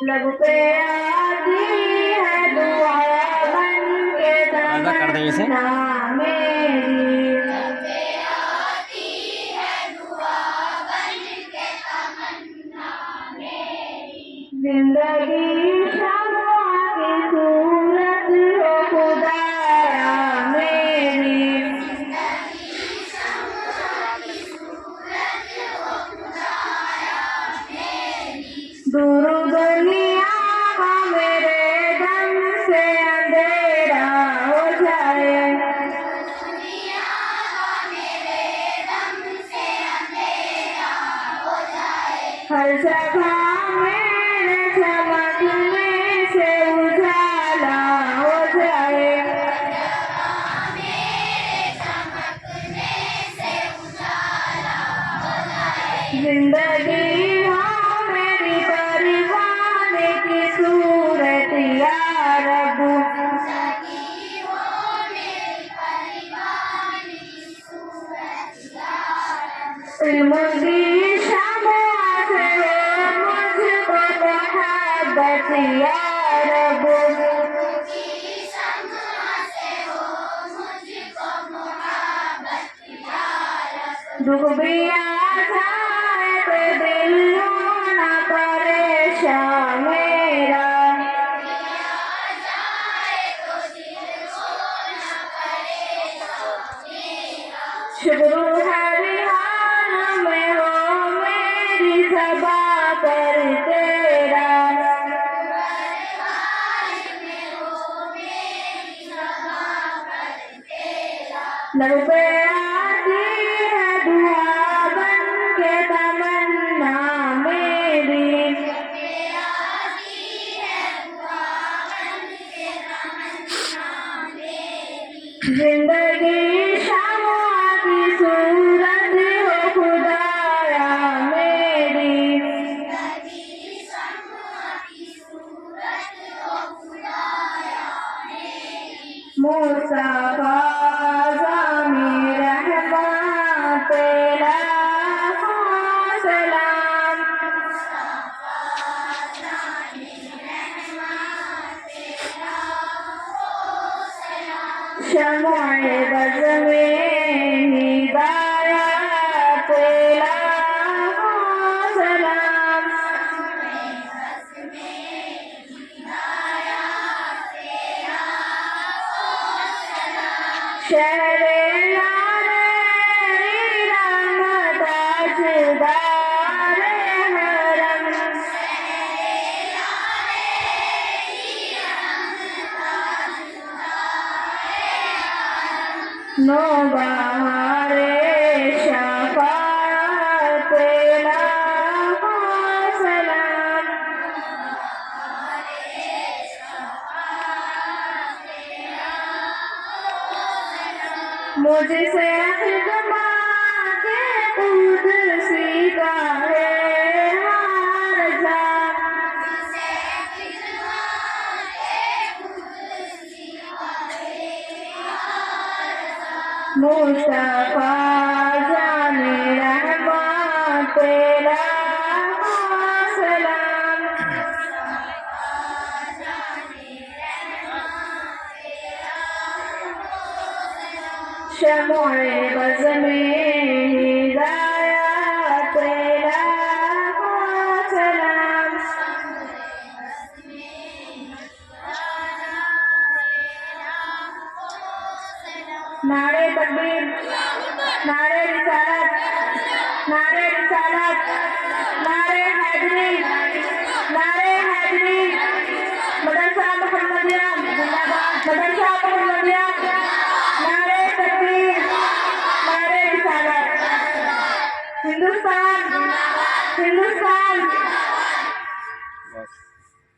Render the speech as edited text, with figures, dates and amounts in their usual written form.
लब पे आती है दुआ बन के तमन्ना मेरी। जिंदगी शम्मा की सूरत हो खुदाया मेरी। दूर दुनिया का मेरे दम से अंधेरा हो जाए। हर जगह मेरे चमकने से उजाला हो जाए। जिंदगी हो मेरी परवाने की सूरत या रब। इल्म की शम्मा से हो मुझको मोहब्बत या रब। दुख भी आ जाए तो दिल होना परेशान मेरा। शुक्र हर हाल में हो मेरी ज़बा पर तेरा। लब पे आती है दुआ बन के तमन्ना मेरी। जिंदगी शम्मा की सूरत हो खुदाया मेरी। मुस्तफा ज़ामी रहमत तेरा सलाम। शम्मा-ए बज़ में हिदायत तेरा सलाम। शहरे यारे रहमत ताजदार हरम। नौबहारे शफ़ाअत तेरा सलाम। मुझसे खिदमत कुदसी का है हारजा। मुस्तफा जाने रहमत तेरा सलाम। शम्मा-ए बज़ में हिदायत तेरा सलाम। नारे तकबीर, नारे रिसालत, नारे रिसालत, नारे हैदरी, नारे हैदरी। मदरसा मोहम्मदिया जिंदाबाद, मदरसा मोहम्मदिया। नारे तकबीर, नारे रिसालत। हिंदुस्तान, हिंदुस्तान।